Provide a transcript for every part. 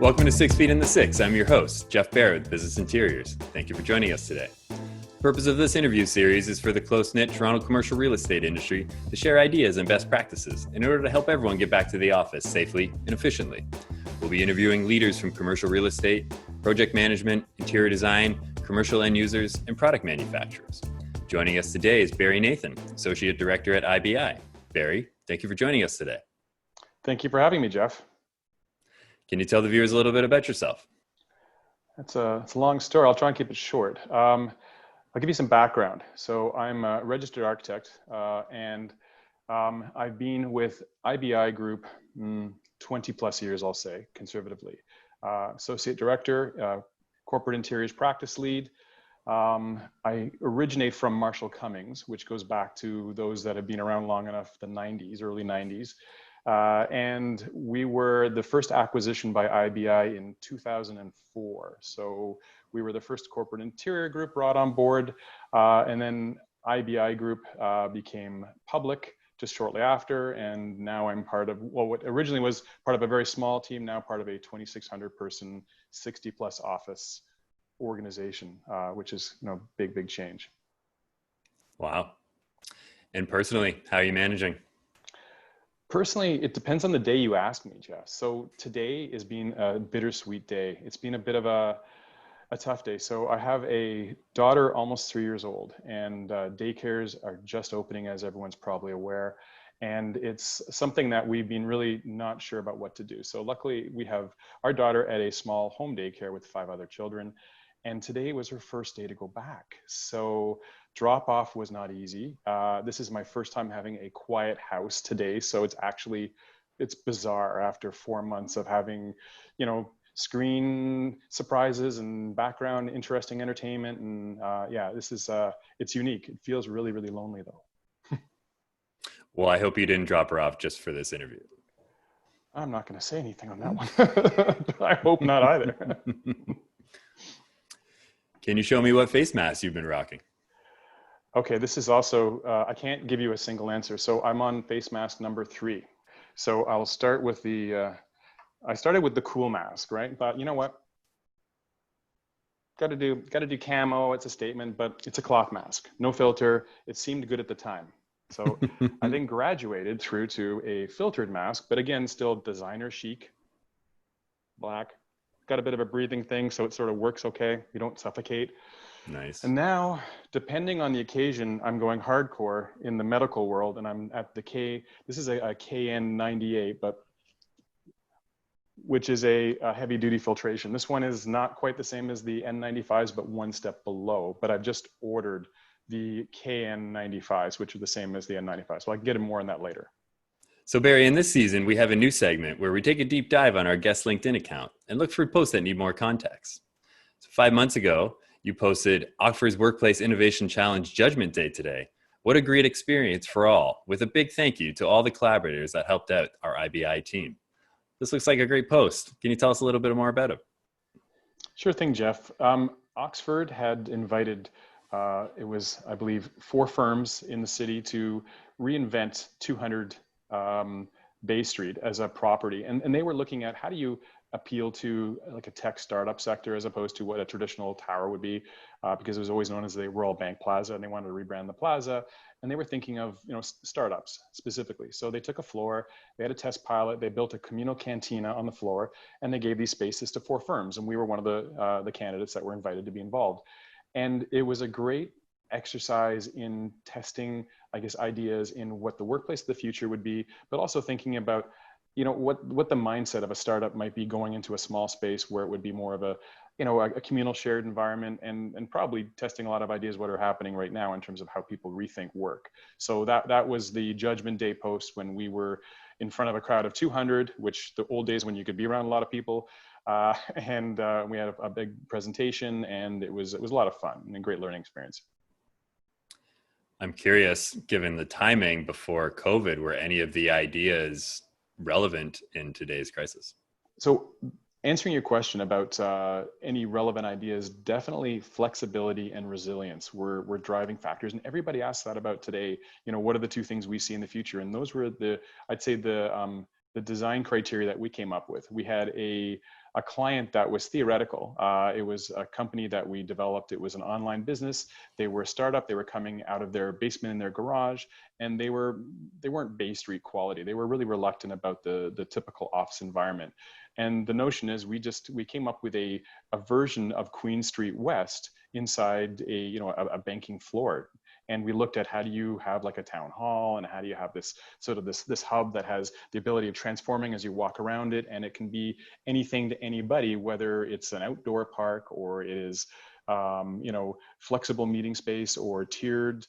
Welcome to 6 Feet in the Six. I'm your host, Jeff Barrett with Business Interiors. Thank you for joining us today. The purpose of this interview series is for the close-knit Toronto commercial real estate industry to share ideas and best practices in order to help everyone get back to the office safely and efficiently. We'll be interviewing leaders from commercial real estate, project management, interior design, commercial end users, and product manufacturers. Joining us today is Barry Nathan, Associate Director at IBI. Barry, thank you for joining us today. Thank you for having me, Jeff. Can you tell the viewers a little bit about yourself? It's a long story. I'll try and keep it short. I'll give you some background. So I'm a registered architect, and I've been with IBI Group 20 plus years, I'll say, conservatively. Associate Director, Corporate Interiors Practice Lead. I originate from Marshall Cummings, which goes back to those that have been around long enough, the 90s, early 90s. And we were the first acquisition by IBI in 2004. So we were the first corporate interior group brought on board. And then IBI Group became public just shortly after. And now I'm part of, well, what originally was part of a very small team, now part of a 2,600 person, 60 plus office organization, which is, big change. Wow. And personally, how are you managing? Personally, it depends on the day you ask me, Jeff. So today has been a bittersweet day. It's been a bit of a tough day. So I have a daughter almost 3 years old, and daycares are just opening, as everyone's probably aware. And it's something that we've been really not sure about what to do. So luckily we have our daughter at a small home daycare with 5 other children. And today was her first day to go back. So drop off was not easy. This is my first time having a quiet house today. So it's bizarre after 4 months of having, screen surprises and background interesting entertainment. And it's unique. It feels really, really lonely though. Well, I hope you didn't drop her off just for this interview. I'm not going to say anything on that one. I hope not either. Can you show me what face mask you've been rocking? Okay, this is also, I can't give you a single answer. So I'm on face mask number 3. So I'll start with I started with the cool mask, right? But you know what? Got to do camo, it's a statement, but it's a cloth mask, no filter. It seemed good at the time. So I then graduated through to a filtered mask, but again, still designer chic, black. Got a bit of a breathing thing, so it sort of works okay. You don't suffocate. Nice. And now, depending on the occasion, I'm going hardcore in the medical world, and I'm at this is a KN98, which is a heavy duty filtration. This one is not quite the same as the N95s, but one step below. But I've just ordered the KN95s, which are the same as the N95s. So I can get more on that later. So Barry, in this season, we have a new segment where we take a deep dive on our guest LinkedIn account and look for posts that need more context. So 5 months ago, you posted Oxford's Workplace Innovation Challenge Judgment Day today. What a great experience for all, with a big thank you to all the collaborators that helped out our IBI team. This looks like a great post. Can you tell us a little bit more about it? Sure thing, Jeff. Oxford had invited, it was, I believe, 4 firms in the city to reinvent 200 Bay Street as a property. And they were looking at how do you appeal to like a tech startup sector as opposed to what a traditional tower would be, because it was always known as the Royal Bank Plaza, and they wanted to rebrand the plaza. And they were thinking of, startups specifically. So they took a floor, they had a test pilot, they built a communal cantina on the floor, and they gave these spaces to 4 firms. And we were one of the candidates that were invited to be involved. And it was a great exercise in testing, I guess, ideas in what the workplace of the future would be, but also thinking about, what the mindset of a startup might be going into a small space where it would be more of a communal shared environment, and probably testing a lot of ideas what are happening right now in terms of how people rethink work. So that was the Judgment Day post when we were in front of a crowd of 200, which the old days when you could be around a lot of people. And we had a big presentation, and it was a lot of fun and a great learning experience. I'm curious, given the timing before COVID, were any of the ideas relevant in today's crisis? So answering your question about any relevant ideas, definitely flexibility and resilience were driving factors. And everybody asks that about today, what are the 2 things we see in the future? And those were I'd say the design criteria that we came up with. We had a a client that was theoretical. It was a company that we developed. It was an online business. They were a startup. They were coming out of their basement in their garage, and they weren't Bay Street quality. They were really reluctant about the typical office environment. And the notion is we came up with a version of Queen Street West inside a banking floor. And we looked at how do you have like a town hall, and how do you have this sort of this hub that has the ability of transforming as you walk around it, and it can be anything to anybody, whether it's an outdoor park or it is flexible meeting space or tiered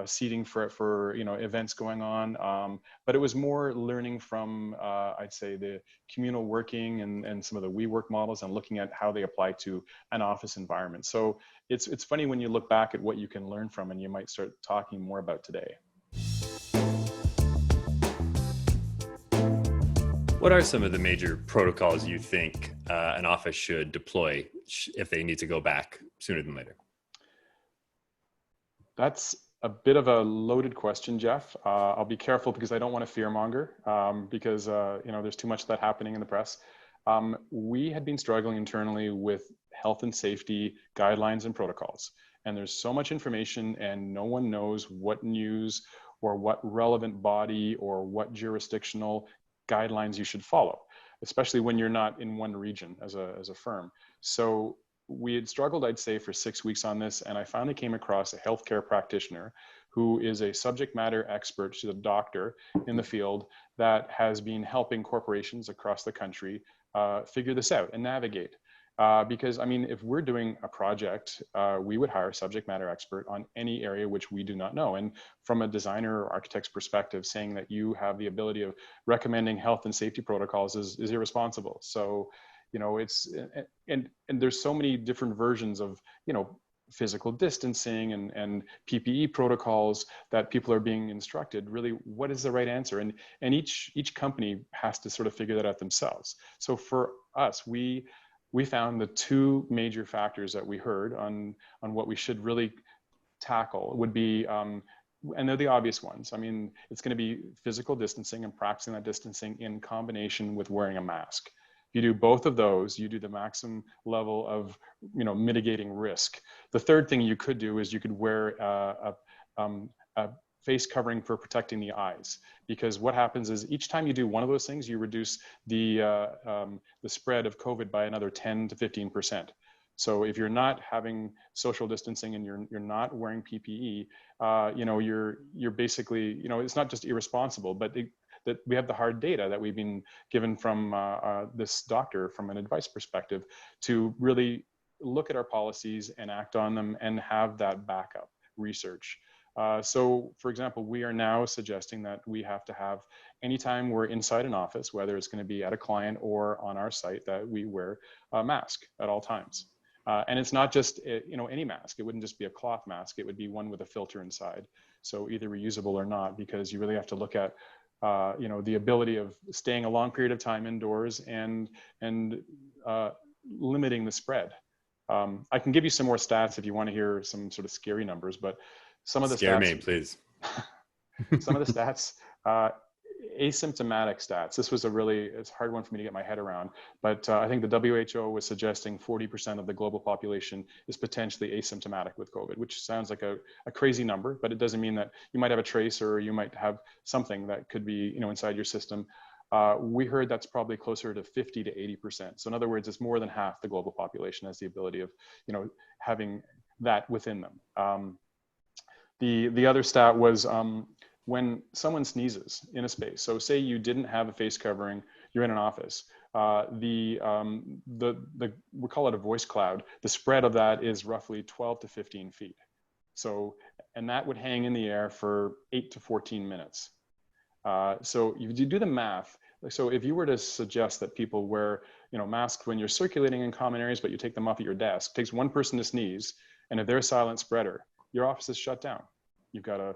seating for events going on. But it was more learning from I'd say the communal working and some of the WeWork models, and looking at how they apply to an office environment. So it's funny when you look back at what you can learn from, and you might start talking more about today. What are some of the major protocols you think an office should deploy if they need to go back sooner than later? That's a bit of a loaded question, Jeff. I'll be careful because I don't want to fearmonger because there's too much of that happening in the press. We had been struggling internally with health and safety guidelines and protocols. And there's so much information, and no one knows what news or what relevant body or what jurisdictional guidelines you should follow, especially when you're not in one region as a firm. So we had struggled, I'd say, for 6 weeks on this, and I finally came across a healthcare practitioner who is a subject matter expert. She's a doctor in the field that has been helping corporations across the country figure this out and navigate. Because, I mean, if we're doing a project, we would hire a subject matter expert on any area which we do not know. And from a designer or architect's perspective, saying that you have the ability of recommending health and safety protocols is irresponsible. So, it's, and there's so many different versions of, physical distancing and PPE protocols that people are being instructed. Really, what is the right answer? And each company has to sort of figure that out themselves. So for us, we found the two major factors that we heard on what we should really tackle would be, and they're the obvious ones. I mean, it's going to be physical distancing and practicing that distancing in combination with wearing a mask. If you do both of those, you do the maximum level of, mitigating risk. The third thing you could do is you could wear a face covering for protecting the eyes, because what happens is each time you do one of those things, you reduce the spread of COVID by another 10 to 15%. So if you're not having social distancing and you're not wearing PPE, you're basically, it's not just irresponsible, but that we have the hard data that we've been given from this doctor from an advice perspective to really look at our policies and act on them and have that backup research. So for example, we are now suggesting that we have to have, anytime we're inside an office, whether it's going to be at a client or on our site, that we wear a mask at all times. And it's not just, any mask. It wouldn't just be a cloth mask. It would be one with a filter inside. So either reusable or not, because you really have to look at, the ability of staying a long period of time indoors and limiting the spread. I can give you some more stats if you want to hear some sort of scary numbers, but some of the Scare stats, me, please. some of the stats, asymptomatic stats. This was it's a hard one for me to get my head around, but I think the WHO was suggesting 40% of the global population is potentially asymptomatic with COVID, which sounds like a crazy number, but it doesn't mean that you might have a trace or you might have something that could be, inside your system. We heard that's probably closer to 50 to 80%. So in other words, it's more than half the global population has the ability of, having that within them. The other stat was when someone sneezes in a space. So say you didn't have a face covering, you're in an office. We call it a voice cloud. The spread of that is roughly 12 to 15 feet. So, and that would hang in the air for 8 to 14 minutes. So if you do the math, so if you were to suggest that people wear, masks when you're circulating in common areas, but you take them off at your desk, it takes one person to sneeze, and if they're a silent spreader, your office is shut down. You've got to,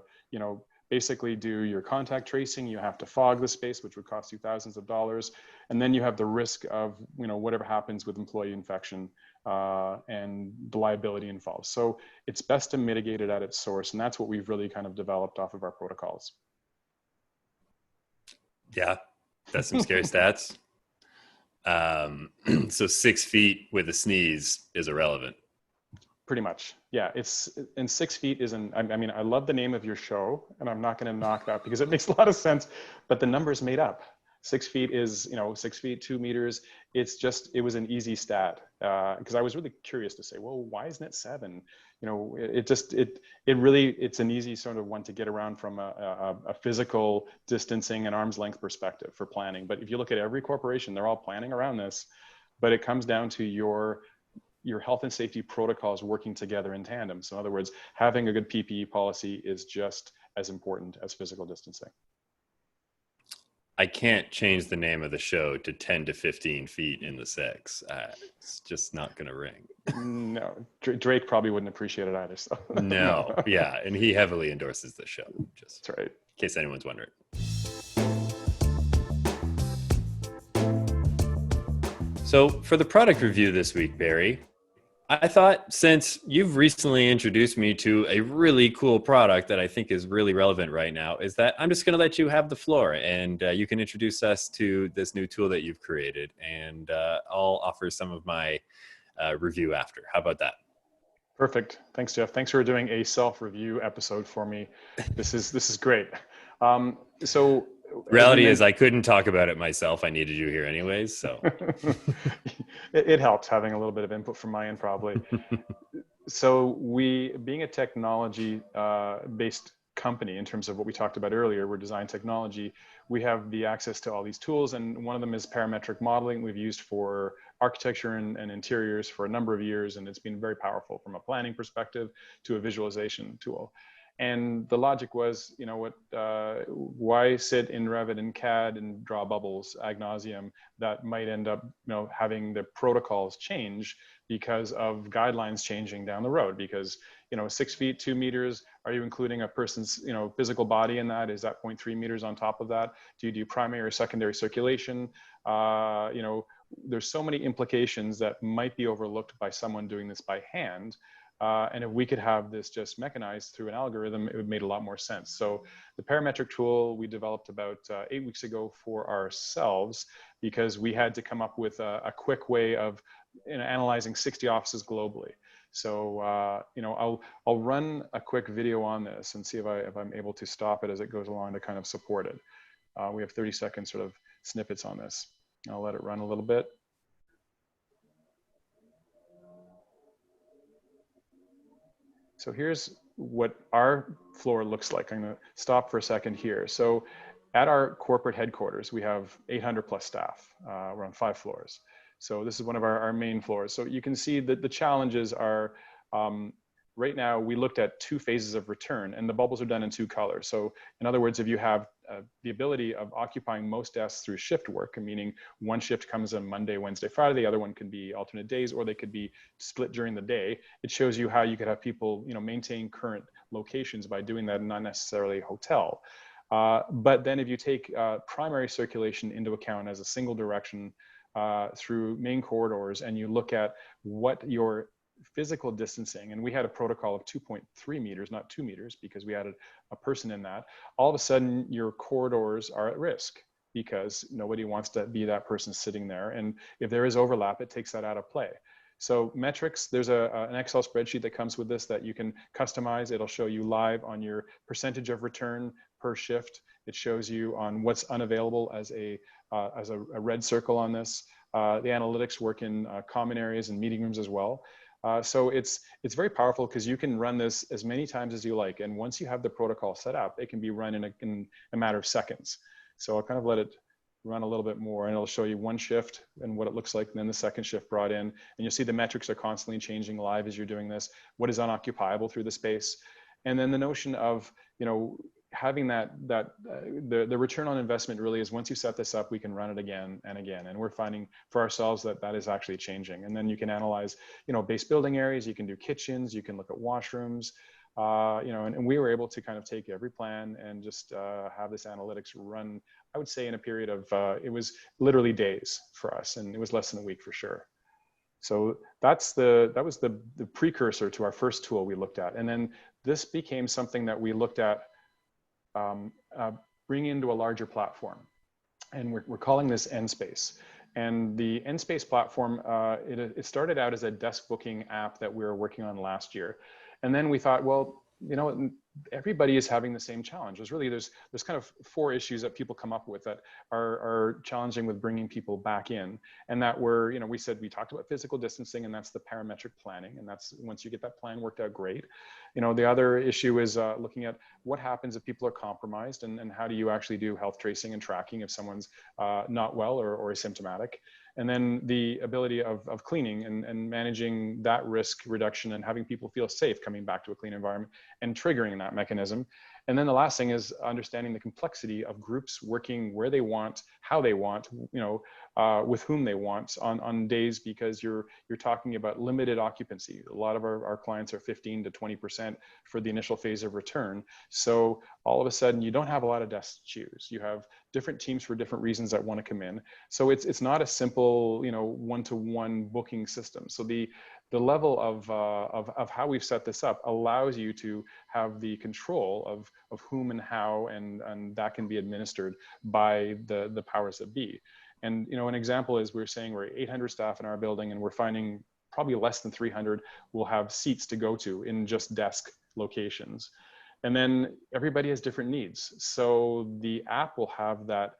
basically do your contact tracing. You have to fog the space, which would cost you thousands of dollars. And then you have the risk of, whatever happens with employee infection and the liability involved. So it's best to mitigate it at its source. And that's what we've really kind of developed off of our protocols. Yeah, that's some scary stats. So 6 feet with a sneeze is irrelevant. Pretty much. Yeah. And 6 feet isn't, I mean, I love the name of your show, and I'm not going to knock that because it makes a lot of sense, but the number's made up. 6 feet is, 6 feet, 2 meters. It was an easy stat. Because I was really curious to say, well, why isn't it 7? It's an easy sort of one to get around from a physical distancing and arm's length perspective for planning. But if you look at every corporation, they're all planning around this, but it comes down to your health and safety protocols working together in tandem. So in other words, having a good PPE policy is just as important as physical distancing. I can't change the name of the show to 10 to 15 feet in the 6. It's just not going to ring. No, Drake probably wouldn't appreciate it either. So. No, yeah. And he heavily endorses the show, just that's right. In case anyone's wondering. So for the product review this week, Barry, I thought since you've recently introduced me to a really cool product that I think is really relevant right now, is that I'm just going to let you have the floor, and you can introduce us to this new tool that you've created, and I'll offer some of my review after. How about that? Perfect. Thanks, Jeff. Thanks for doing a self-review episode for me. This is great. So reality is I couldn't talk about it myself. I needed you here anyways. So it helps having a little bit of input from my end, probably. So being a technology based company, in terms of what we talked about earlier, we're design technology, we have the access to all these tools, and one of them is parametric modeling we've used for architecture and interiors for a number of years, and it's been very powerful from a planning perspective to a visualization tool. And the logic was, why sit in Revit and CAD and draw bubbles ad nauseum that might end up, having the protocols change because of guidelines changing down the road? Because, 6 feet, 2 meters, are you including a person's, physical body in that? Is that 0.3 meters on top of that? Do you do primary or secondary circulation? There's so many implications that might be overlooked by someone doing this by hand. And if we could have this just mechanized through an algorithm, it would make a lot more sense. So the parametric tool we developed about 8 weeks ago for ourselves, because we had to come up with a quick way of analyzing 60 offices globally. So I'll run a quick video on this and see if I'm able to stop it as it goes along to kind of support it. We have 30-second sort of snippets on this. I'll let it run a little bit. So here's what our floor looks like. I'm going to stop for a second here. So at our corporate headquarters, we have 800 plus staff. We're on 5 floors. So this is one of our main floors. So you can see that the challenges are, right now we looked at 2 phases of return, and the bubbles are done in 2 colors. So in other words, if you have the ability of occupying most desks through shift work, meaning one shift comes on Monday, Wednesday, Friday, the other one can be alternate days, or they could be split during the day. It shows you how you could have people, maintain current locations by doing that, and not necessarily a hotel. But then if you take primary circulation into account as a single direction through main corridors, and you look at what your physical distancing, and we had a protocol of 2.3 meters, not 2 meters, because we added a person in that, all of a sudden your corridors are at risk because nobody wants to be that person sitting there. And if there is overlap, it takes that out of play. So metrics, there's an Excel spreadsheet that comes with this that you can customize. It'll show you live on your percentage of return per shift. It shows you on what's unavailable as a red circle on this. The analytics work in common areas and meeting rooms as well. So it's very powerful because you can run this as many times as you like. And once you have the protocol set up, it can be run in a matter of seconds. So I'll kind of let it run a little bit more, and it'll show you one shift and what it looks like, and then the second shift brought in. And you'll see the metrics are constantly changing live as you're doing this. What is unoccupiable through the space? And then the notion of, having the return on investment really is, once you set this up, we can run it again and again. And we're finding for ourselves that is actually changing. And then you can analyze, base building areas, you can do kitchens, you can look at washrooms, and we were able to kind of take every plan and just have this analytics run, I would say in a period of, it was literally days for us, and it was less than a week for sure. So that was the precursor to our first tool we looked at. And then this became something that we looked at bring into a larger platform. And we're calling this Nspace. And the Nspace platform, it started out as a desk booking app that we were working on last year. And then we thought, well, you know, everybody is having the same challenge. There's kind of 4 issues that people come up with that are challenging with bringing people back in. And that were, you know, we talked about physical distancing, and that's the parametric planning. And that's, once you get that plan worked out, great. You know, the other issue is looking at what happens if people are compromised, and how do you actually do health tracing and tracking if someone's not well or asymptomatic. And then the ability of cleaning and managing that risk reduction and having people feel safe coming back to a clean environment and triggering that mechanism. And then the last thing is understanding the complexity of groups working where they want, how they want, you know, with whom they want on days, because you're talking about limited occupancy. A lot of our clients are 15 to 20% for the initial phase of return. So all of a sudden you don't have a lot of desks to choose. You have different teams for different reasons that want to come in. So it's not a simple, you know, one-to-one booking system. So the level of how we've set this up allows you to have the control of whom and how, and that can be administered by the powers that be. And, you know, an example is, we're saying we're 800 staff in our building, and we're finding probably less than 300 will have seats to go to in just desk locations. And then everybody has different needs. So the app will have that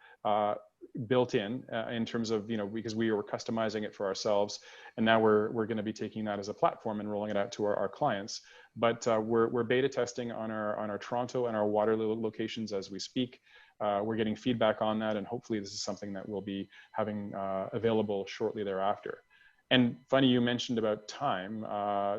built in terms of, you know, because we were customizing it for ourselves, and now we're going to be taking that as a platform and rolling it out to our clients. But we're beta testing on our Toronto and our Waterloo locations as we speak. We're getting feedback on that, and hopefully this is something that we'll be having available shortly thereafter. And funny, you mentioned about time.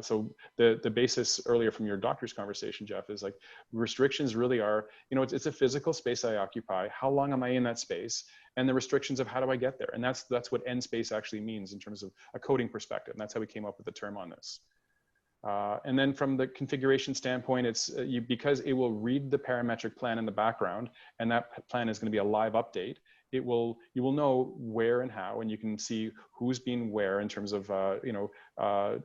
So the basis earlier from your doctor's conversation, Jeff, is like, restrictions really are, you know, it's a physical space I occupy. How long am I in that space? And the restrictions of how do I get there? And that's what Nspace actually means in terms of a coding perspective. And that's how we came up with the term on this. And then from the configuration standpoint, it's because it will read the parametric plan in the background, and that plan is going to be a live update. You will know where and how, and you can see who's been where in terms of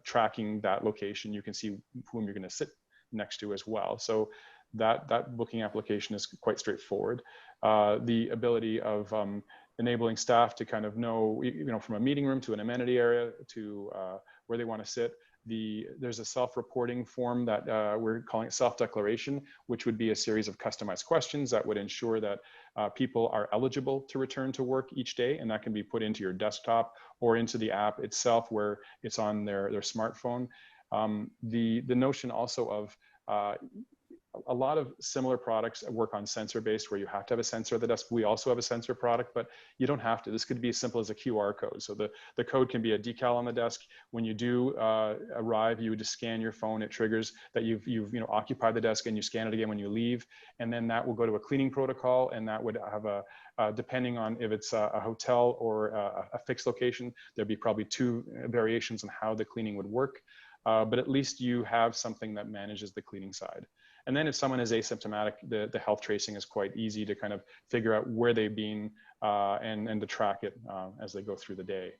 tracking that location. You can see whom you're going to sit next to as well. So that booking application is quite straightforward. The ability of enabling staff to kind of know, you know, from a meeting room to an amenity area to where they want to sit. There's a self-reporting form that we're calling it self-declaration, which would be a series of customized questions that would ensure that people are eligible to return to work each day, and that can be put into your desktop or into the app itself where it's on their smartphone. The notion also of a lot of similar products work on sensor-based, where you have to have a sensor at the desk. We also have a sensor product, but you don't have to. This could be as simple as a QR code. So the code can be a decal on the desk. When you do arrive, you would just scan your phone. It triggers that you've occupied the desk, and you scan it again when you leave. And then that will go to a cleaning protocol, and that would have depending on if it's a hotel or a fixed location, there'd be probably 2 variations on how the cleaning would work. But at least you have something that manages the cleaning side. And then if someone is asymptomatic, the health tracing is quite easy to kind of figure out where they've been and to track it as they go through the day.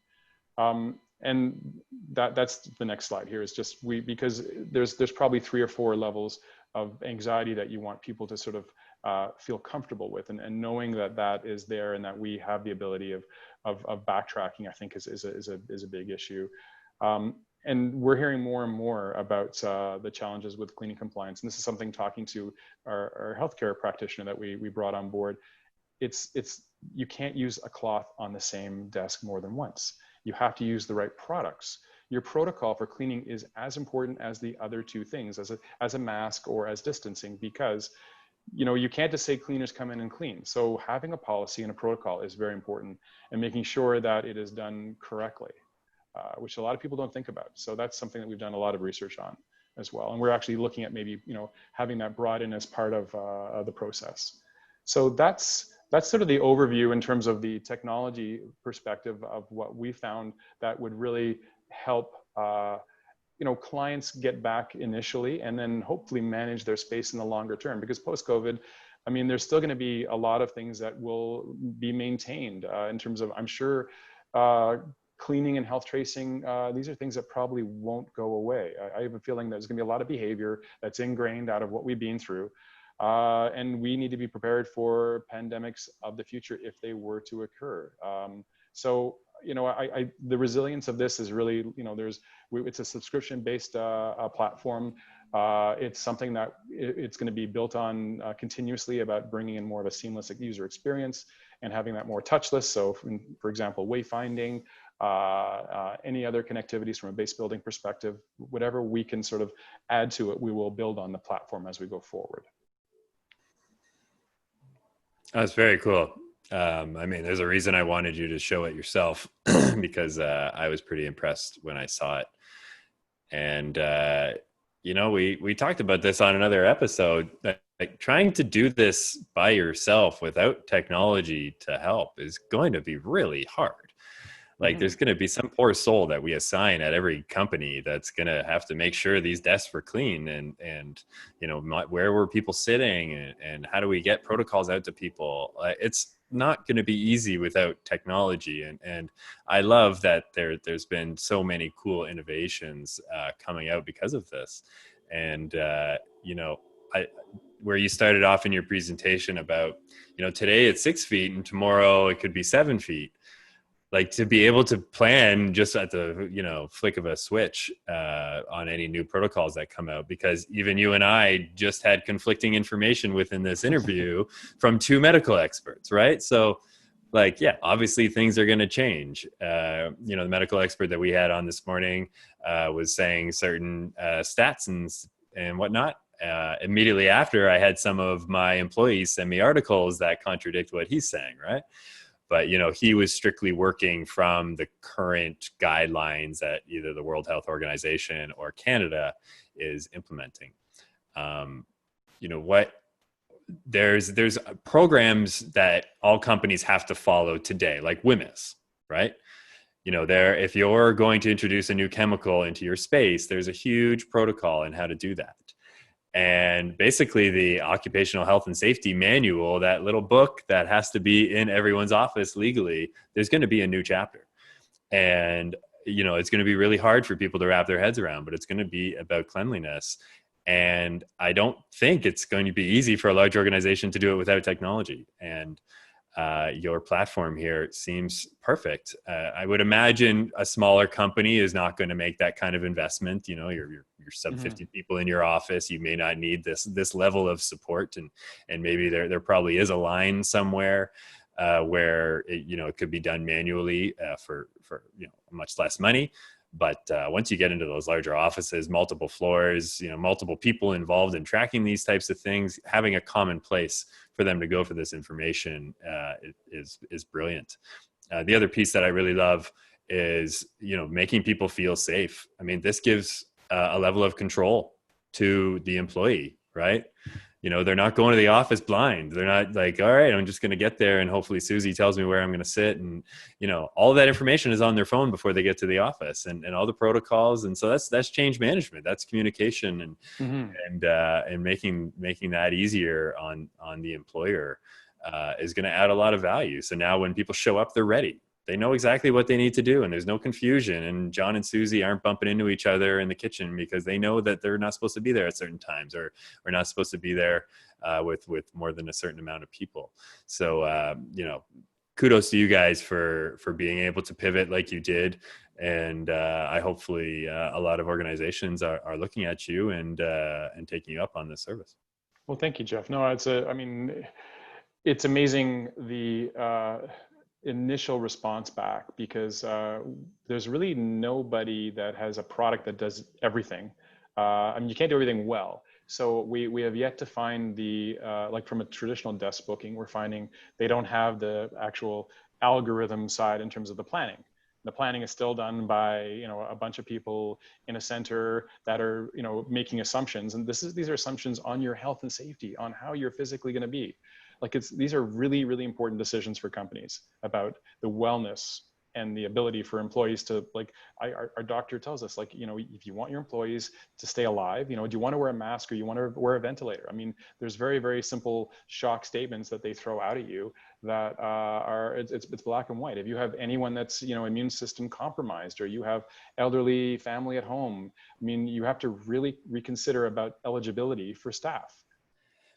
And that's the next slide here, is just because there's probably 3 or 4 levels of anxiety that you want people to sort of feel comfortable with, and knowing that is there, and that we have the ability of backtracking, I think is a big issue. And we're hearing more and more about the challenges with cleaning compliance. And this is something, talking to our healthcare practitioner that we brought on board. You can't use a cloth on the same desk more than once. You have to use the right products. Your protocol for cleaning is as important as the other 2 things, as a mask or as distancing, because you can't just say cleaners come in and clean. So having a policy and a protocol is very important, and making sure that it is done correctly. Which a lot of people don't think about. So that's something that we've done a lot of research on as well. And we're actually looking at maybe, having that brought in as part of the process. So that's sort of the overview in terms of the technology perspective of what we found that would really help, clients get back initially, and then hopefully manage their space in the longer term. Because post-COVID, I mean, there's still going to be a lot of things that will be maintained in terms of, I'm sure, cleaning and health tracing, these are things that probably won't go away. I have a feeling there's gonna be a lot of behavior that's ingrained out of what we've been through. And we need to be prepared for pandemics of the future if they were to occur. So the resilience of this is really, it's a subscription-based platform. It's something that it's going to be built on continuously about bringing in more of a seamless user experience and having that more touchless. So, for example, wayfinding, any other connectivities from a base building perspective, whatever we can sort of add to it, we will build on the platform as we go forward. That's very cool. I mean, there's a reason I wanted you to show it yourself because I was pretty impressed when I saw it. And, we talked about this on another episode, like trying to do this by yourself without technology to help is going to be really hard. Like there's going to be some poor soul that we assign at every company that's going to have to make sure these desks were clean and where were people sitting and how do we get protocols out to people. It's not going to be easy without technology. And I love that there's been so many cool innovations coming out because of this. And, where you started off in your presentation about, today it's 6 feet and tomorrow it could be 7 feet. Like to be able to plan just at the flick of a switch on any new protocols that come out, because even you and I just had conflicting information within this interview from 2 medical experts, right? So obviously things are going to change. The medical expert that we had on this morning was saying certain stats and whatnot. Immediately after, I had some of my employees send me articles that contradict what he's saying, right? But, he was strictly working from the current guidelines that either the World Health Organization or Canada is implementing. There's programs that all companies have to follow today, like WHMIS, right? If you're going to introduce a new chemical into your space, there's a huge protocol in how to do that. And basically the occupational health and safety manual, that little book that has to be in everyone's office legally, there's going to be a new chapter. And, it's going to be really hard for people to wrap their heads around, but it's going to be about cleanliness. And I don't think it's going to be easy for a large organization to do it without technology. And your platform here seems perfect. I would imagine a smaller company is not going to make that kind of investment. You're sub 50 people in your office. You may not need this level of support, and maybe there probably is a line somewhere where it could be done manually for much less money. But once you get into those larger offices, multiple floors, multiple people involved in tracking these types of things, having a common place for them to go for this information is brilliant. The other piece that I really love is, making people feel safe. I mean, this gives a level of control to the employee, right? They're not going to the office blind. They're not like, all right, I'm just going to get there and hopefully Susie tells me where I'm going to sit. And, all of that information is on their phone before they get to the office and all the protocols. And so that's change management. That's communication and making that easier on the employer is going to add a lot of value. So now when people show up, they're ready. They know exactly what they need to do and there's no confusion, and John and Susie aren't bumping into each other in the kitchen because they know that they're not supposed to be there at certain times or not supposed to be there with more than a certain amount of people. So, kudos to you guys for being able to pivot like you did. And I hopefully a lot of organizations are looking at you and taking you up on this service. Well, thank you, Jeff. No, it's amazing the initial response back, because there's really nobody that has a product that does everything. You can't do everything well. So we have yet to find like from a traditional desk booking, we're finding they don't have the actual algorithm side in terms of the planning. The planning is still done by a bunch of people in a center that are making assumptions, and these are assumptions on your health and safety, on how you're physically going to be. These are really, really important decisions for companies about the wellness and the ability for employees to, our doctor tells us, if you want your employees to stay alive, do you want to wear a mask or you want to wear a ventilator? There's very, very simple shock statements that they throw out at you that it's black and white. If you have anyone that's, immune system compromised, or you have elderly family at home, you have to really reconsider about eligibility for staff.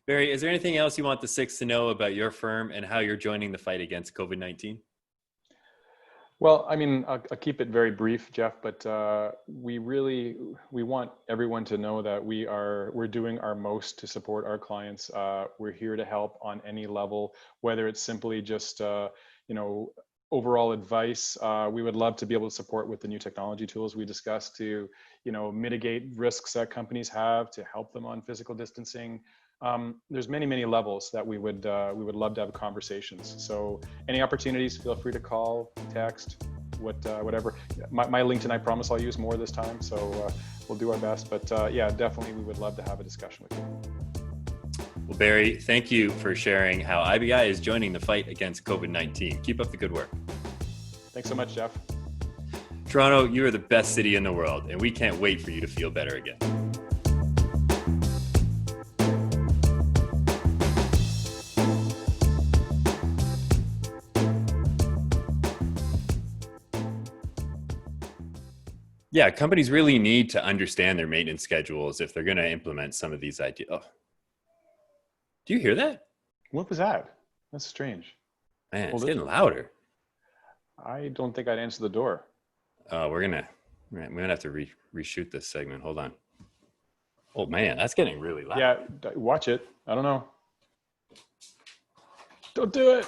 Barry, is there anything else you want the SIX to know about your firm and how you're joining the fight against COVID-19? Well, I mean, I'll keep it very brief, Jeff, but we want everyone to know that we're doing our most to support our clients. We're here to help on any level, whether it's simply just overall advice. We would love to be able to support with the new technology tools we discussed to mitigate risks that companies have, to help them on physical distancing. There's many levels that we would love to have conversations. So any opportunities, feel free to call, text, whatever. My LinkedIn, I promise I'll use more this time. So we'll do our best. But yeah, definitely we would love to have a discussion with you. Well, Barry, thank you for sharing how IBI is joining the fight against COVID-19. Keep up the good work. Thanks so much, Jeff. Toronto, you are the best city in the world, and we can't wait for you to feel better again. Yeah, companies really need to understand their maintenance schedules if they're going to implement some of these ideas. Oh. Do you hear that? What was that? That's strange. Man, it's getting louder. I don't think I'd answer the door. We're gonna have to reshoot this segment. Hold on. Oh man, that's getting really loud. Yeah, watch it. I don't know. Don't do it.